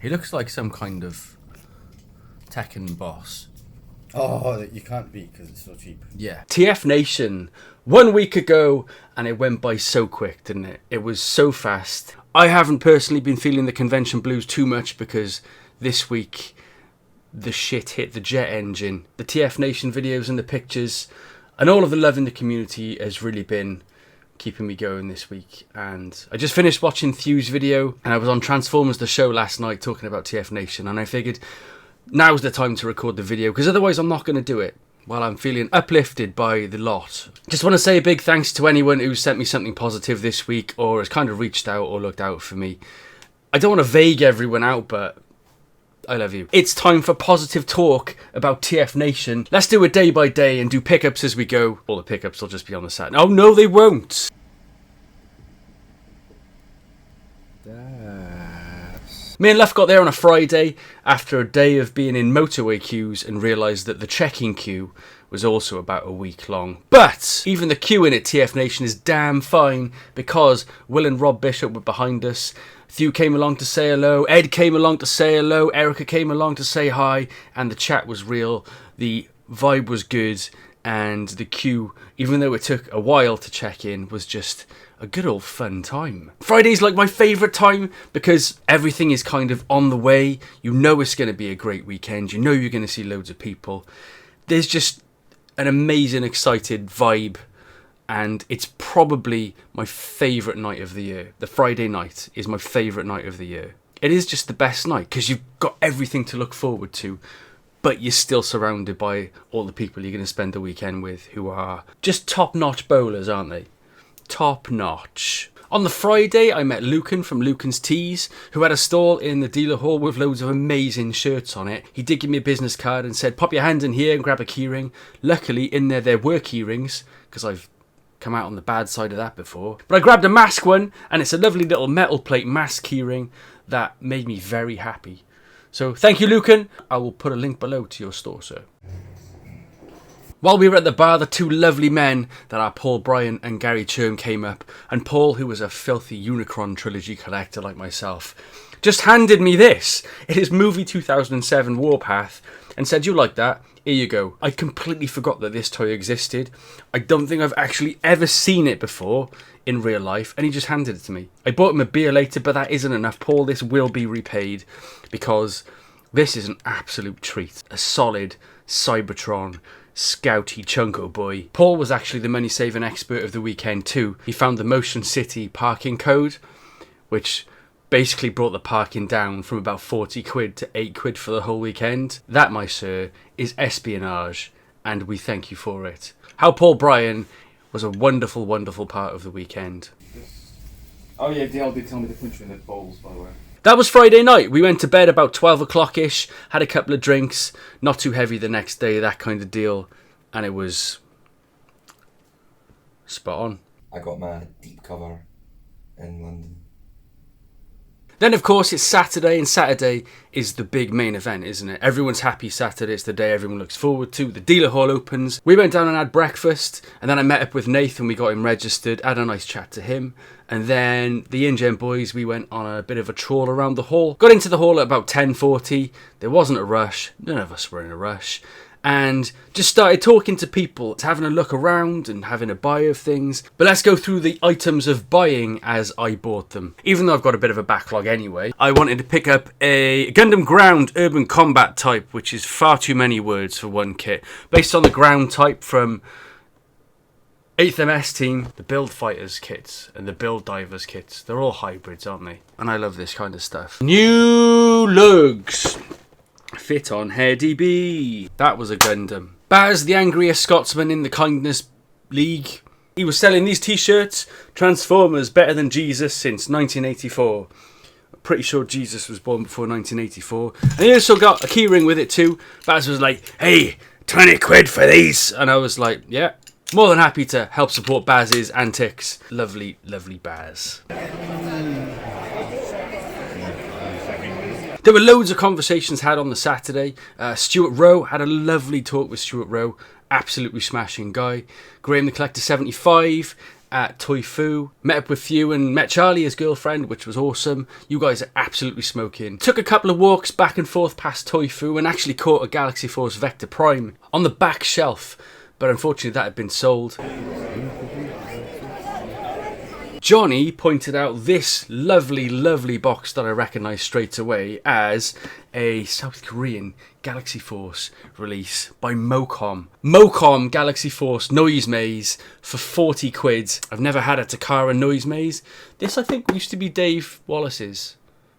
He looks like some kind of Tekken boss. Oh, you can't beat because it's so cheap. Yeah. TFNation. 1 week ago, and it went by so quick, didn't it? It was so fast. I haven't personally been feeling the convention blues too much because this week the shit hit the jet engine. The TFNation videos and the pictures and all of the love in the community has really been keeping me going this week. And I just finished watching Thew's video, and I was on Transformers the show last night talking about TFNation, and I figured now's the time to record the video because otherwise I'm not going to do it while I'm feeling uplifted by the lot. Just want to say a big thanks to anyone who sent me something positive this week or has kind of reached out or looked out for me. I don't want to vague everyone out, but I love you. It's time for positive talk about TFNation. Let's do it day by day and do pickups as we go. All the pickups will just be on the sat. Oh no, they won't. Me and Luff got there on a Friday after a day of being in motorway queues and realised that the checking queue was also about a week long. But even the queuing at TFNation is damn fine because Will and Rob Bishop were behind us. Thew came along to say hello, Ed came along to say hello, Erica came along to say hi, and the chat was real, the vibe was good, and the queue, even though it took a while to check in, was just a good old fun time. Friday's like my favourite time because everything is kind of on the way. You know it's going to be a great weekend. You know you're going to see loads of people. There's just an amazing, excited vibe, and it's probably my favourite night of the year. The Friday night is my favourite night of the year. It is just the best night because you've got everything to look forward to, but you're still surrounded by all the people you're going to spend the weekend with who are just top-notch bowlers, aren't they? Top-notch. On the Friday, I met Lucan from Lucan's Tees, who had a stall in the dealer hall with loads of amazing shirts on it. He did give me a business card and said, pop your hand in here and grab a keyring. Luckily, in there were keyrings, because I've come out on the bad side of that before. But I grabbed a mask one, and it's a lovely little metal plate mask keyring that made me very happy. So thank you, Lucan. I will put a link below to your store, sir. While we were at the bar, the two lovely men that are Paul Bryan and Gary Churm came up, and Paul, who was a filthy Unicron trilogy collector like myself, just handed me this. It is movie 2007 Warpath, and said, you like that? Here you go. I completely forgot that this toy existed. I don't think I've actually ever seen it before in real life, and he just handed it to me. I bought him a beer later, but that isn't enough. Paul, this will be repaid, because this is an absolute treat. A solid Cybertron Scouty Chunko boy. Paul was actually the money saving expert of the weekend too. He found the Motion City parking code, which basically brought the parking down from about 40 quid to 8 quid for the whole weekend. That, my sir, is espionage, and we thank you for it. How Paul Bryan was a wonderful, wonderful part of the weekend. Oh yeah, Dale did tell me to punch you in the balls, by the way. That was Friday night. We went to bed about 12 o'clock-ish, had a couple of drinks, not too heavy the next day, that kind of deal, and it was spot on. I got my deep cover in London. Then, of course, it's Saturday, and Saturday is the big main event, isn't it? Everyone's happy Saturday. It's the day everyone looks forward to. The dealer hall opens. We went down and had breakfast, and then I met up with Nathan. We got him registered, had a nice chat to him. And then the InGen boys, we went on a bit of a trawl around the hall. Got into the hall at about 10:40. There wasn't a rush. None of us were in a rush. And just started talking to people, having a look around and having a buy of things. But let's go through the items of buying as I bought them. Even though I've got a bit of a backlog anyway, I wanted to pick up a Gundam Ground Urban Combat type, which is far too many words for one kit. Based on the Ground type from 8th MS team, the Build Fighters kits and the Build Divers kits. They're all hybrids, aren't they? And I love this kind of stuff. New lugs. Fit on Hair DB. That was a Gundam. Baz, the angriest Scotsman in the Kindness League. He was selling these t-shirts. Transformers better than Jesus since 1984. I'm pretty sure Jesus was born before 1984. And he also got a keyring with it too. Baz was like, hey, 20 quid for these. And I was like, yeah. More than happy to help support Baz's antics. Lovely, lovely Baz. There were loads of conversations had on the Saturday. Stuart Rowe, had a lovely talk with Stuart Rowe. Absolutely smashing guy. Graham the Collector 75 at Toy Fu. Met up with Few and met Charlie, his girlfriend, which was awesome. You guys are absolutely smoking. Took a couple of walks back and forth past Toy Fu and actually caught a Galaxy Force Vector Prime on the back shelf, but unfortunately that had been sold. Johnny pointed out this lovely, lovely box that I recognised straight away as a South Korean Galaxy Force release by Mocom. Mocom Galaxy Force Noise Maze for 40 quid. I've never had a Takara Noise Maze. This, I think, used to be Dave Wallace's.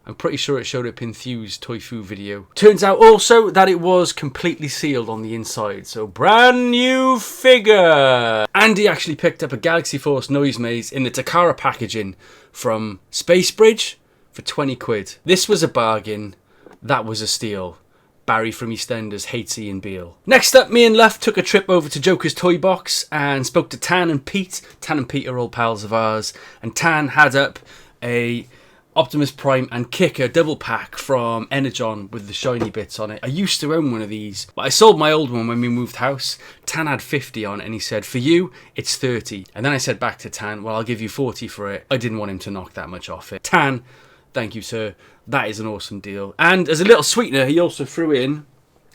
I'm pretty sure it showed up in Thew's Toy Fu video. Turns out also that it was completely sealed on the inside, so brand new figure! Andy actually picked up a Galaxy Force Noise Maze in the Takara packaging from Space Bridge for 20 quid. This was a bargain. That was a steal. Barry from EastEnders hates Ian Beale. Next up, me and Luff took a trip over to Joker's Toy Box and spoke to Tan and Pete. Tan and Pete are old pals of ours, and Tan had up a Optimus Prime and Kicker double pack from Energon with the shiny bits on it. I used to own one of these, but I sold my old one when we moved house. Tan had 50 on it and he said, for you, it's 30. And then I said back to Tan, well, I'll give you 40 for it. I didn't want him to knock that much off it. Tan, thank you, sir. That is an awesome deal. And as a little sweetener, he also threw in,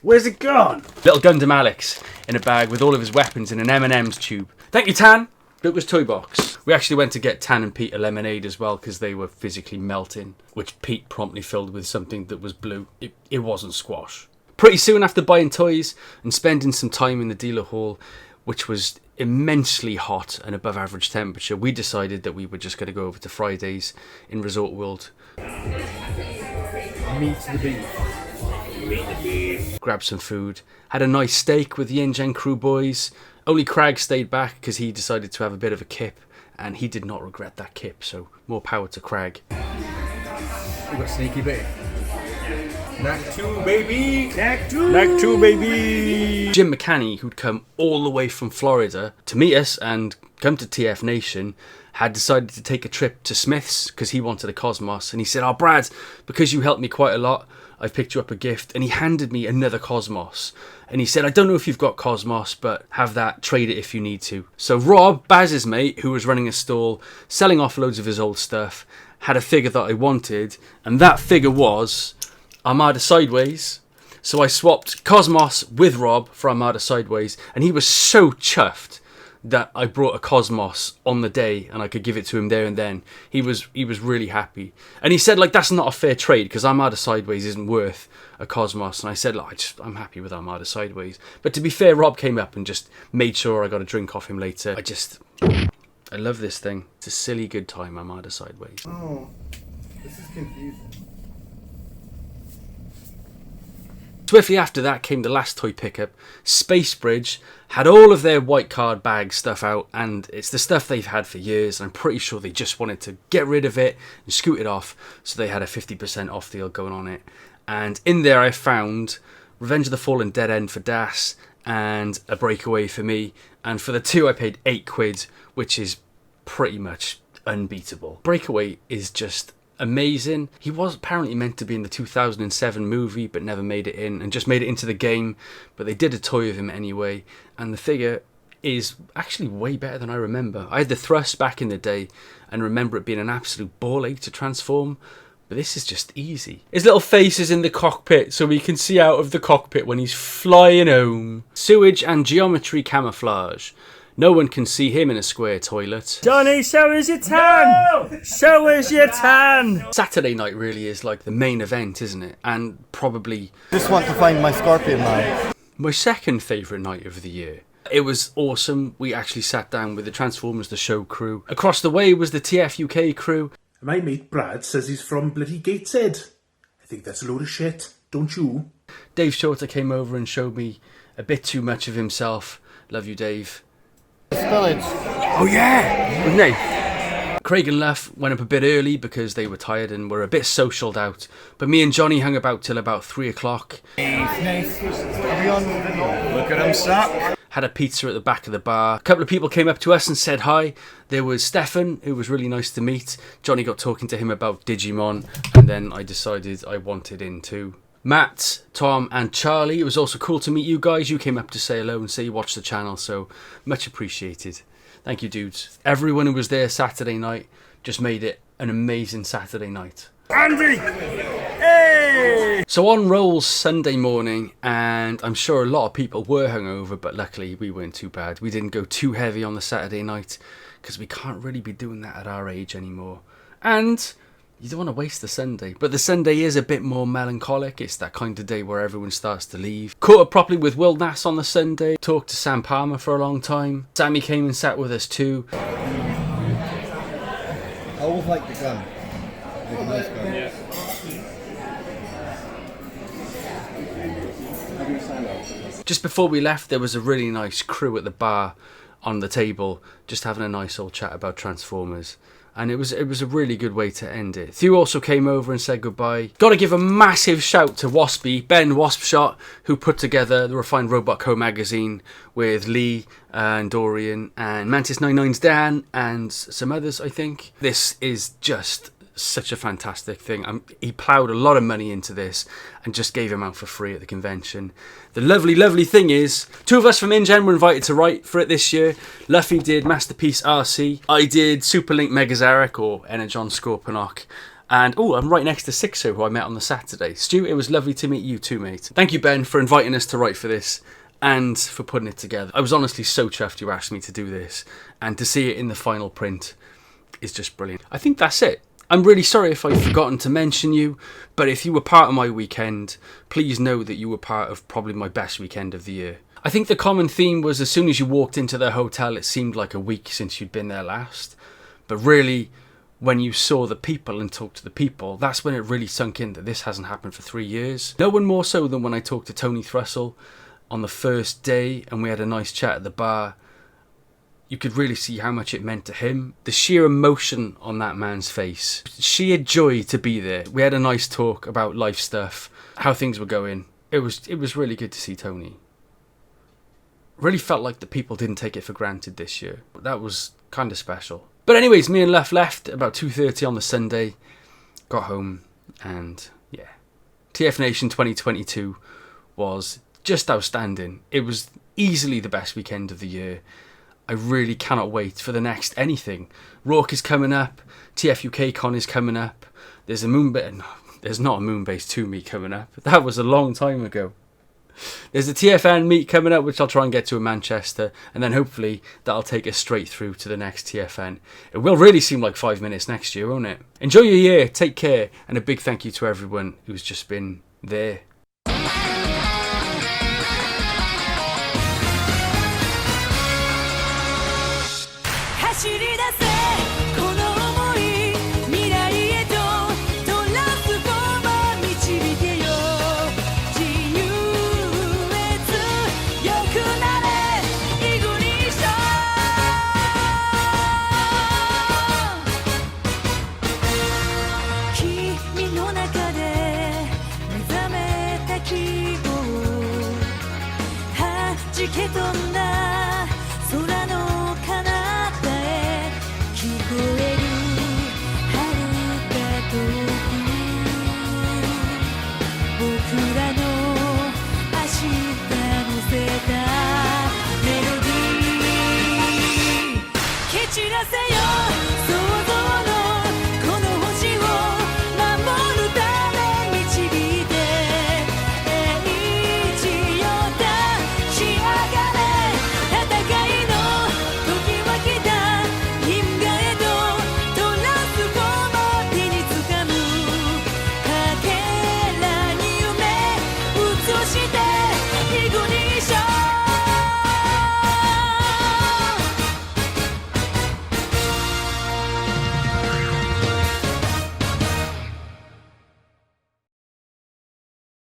where's it gone? Little Gundam Alex in a bag with all of his weapons in an M&M's tube. Thank you, Tan. Lucas Toy Box. We actually went to get Tan and Pete a lemonade as well because they were physically melting, which Pete promptly filled with something that was blue. It wasn't squash. Pretty soon after buying toys and spending some time in the dealer hall, which was immensely hot and above average temperature, we decided that we were just going to go over to Fridays in Resort World. Meet the beef. Meet the beef. Grab some food. Had a nice steak with the InGen crew boys. Only Craig stayed back because he decided to have a bit of a kip, and he did not regret that kip, so more power to Craig. We got sneaky bit. Knack 2, baby! Knack 2! Knack 2, baby! Jim McCanney, who'd come all the way from Florida to meet us and come to TFNation, had decided to take a trip to Smith's because he wanted a Cosmos, and he said, oh, Brad, because you helped me quite a lot, I've picked you up a gift, and he handed me another Cosmos. And he said, I don't know if you've got Cosmos, but have that, trade it if you need to. So Rob, Baz's mate, who was running a stall, selling off loads of his old stuff, had a figure that I wanted, and that figure was Armada Sideways. So I swapped Cosmos with Rob for Armada Sideways, and he was so chuffed that I brought a Cosmos on the day and I could give it to him there and then. He was really happy. And he said, like, that's not a fair trade because Armada Sideways isn't worth a Cosmos. And I said, like, I'm happy with Armada Sideways. But to be fair, Rob came up and just made sure I got a drink off him later. I love this thing. It's a silly good time, Armada Sideways. Oh, this is confusing. Swiftly after that came the last toy pickup. Space Bridge had all of their white card bag stuff out, and it's the stuff they've had for years, and I'm pretty sure they just wanted to get rid of it and scoot it off, so they had a 50% off deal going on it. And in there I found Revenge of the Fallen Dead End for Das and a Breakaway for me, and for the two I paid 8 quid, which is pretty much unbeatable. Breakaway is just amazing. He was apparently meant to be in the 2007 movie but never made it in, and just made it into the game, but they did a toy of him anyway, and the figure is actually way better than I remember. I had the thrust back in the day and remember it being an absolute ball ache to transform, but this is just easy. His little face is in the cockpit so we can see out of the cockpit when he's flying home. Sewage and geometry camouflage. No one can see him in a square toilet. Johnny, show us your tan! No! Show us your tan! Saturday night really is like the main event, isn't it? And probably Just want to find my Scorpion man. my second favourite night of the year. It was awesome. We actually sat down with the Transformers The Show crew. Across the way was the TF UK crew. My mate Brad says he's from bloody Gateshead. I think that's a load of shit, don't you? Dave Shorter came over and showed me a bit too much of himself. Love you, Dave. Spillage. Oh yeah! Wasn't he? Craig and Luff went up a bit early because they were tired and were a bit socialed out. But me and Johnny hung about till about 3 o'clock. Nice. Are we on video? Look at him suck. Had a pizza at the back of the bar. A couple of people came up to us and said hi. There was Stefan, who was really nice to meet. Johnny got talking to him about Digimon, and then I decided I wanted in too. Matt, Tom and Charlie, it was also cool to meet you guys. You came up to say hello and say you watched the channel, so much appreciated. Thank Thank you, dudes. Everyone who was there Saturday night just made it an amazing Saturday night. Andy! Hey! So on rolls Sunday morning, and I'm sure a lot of people were hungover, but luckily we weren't too bad. We didn't go too heavy on the Saturday night, because we can't really be doing that at our age anymore. And you don't want to waste the Sunday. But the Sunday is a bit more melancholic. It's that kind of day where everyone starts to leave. Caught up properly with Will Nass on the Sunday. Talked to Sam Palmer for a long time. Sammy came and sat with us too. I always like the gun. Like a nice gun. Yeah. Just before we left, there was a really nice crew at the bar on the table, just having a nice old chat about Transformers. And it was a really good way to end it. Thew also came over and said goodbye. Got to give a massive shout to Waspy, Ben Waspshot, who put together the Refined Robot Co magazine with Lee and Dorian and Mantis99's Dan and some others, I think. This is just such a fantastic thing. He ploughed a lot of money into this and just gave him out for free at the convention. The lovely thing is, two of us from InGen were invited to write for it this year. Luffy did Masterpiece RC. I did Superlink Megazarek or Energon Scorponok. And I'm right next to Sixo, who I met on the Saturday. Stu, it was lovely to meet you too, mate. Thank you, Ben, for inviting us to write for this and for putting it together. I was honestly so chuffed you asked me to do this, and to see it in the final print is just brilliant. I think that's it. I'm really sorry if I've forgotten to mention you, but if you were part of my weekend, please know that you were part of probably my best weekend of the year. I think the common theme was as soon as you walked into the hotel, it seemed like a week since you'd been there last. But really, when you saw the people and talked to the people, that's when it really sunk in that this hasn't happened for 3 years. No one more so than when I talked to Tony Thrussell on the first day and we had a nice chat at the bar. You could really see how much it meant to him. The sheer emotion on that man's face. Sheer joy to be there. We had a nice talk about life stuff, how things were going. It was really good to see Tony. Really felt like the people didn't take it for granted this year. That was kind of special. But anyways, me and Luff left about 2:30 on the Sunday. Got home and yeah. TFNation 2022 was just outstanding. It was easily the best weekend of the year. I really cannot wait for the next anything. Rourke is coming up. TFUK Con is coming up. There's there's not a Moonbase 2 meet coming up. That was a long time ago. There's a TFN meet coming up, which I'll try and get to in Manchester. And then hopefully that'll take us straight through to the next TFN. It will really seem like 5 minutes next year, won't it? Enjoy your year. Take care. And a big thank you to everyone who's just been there. Say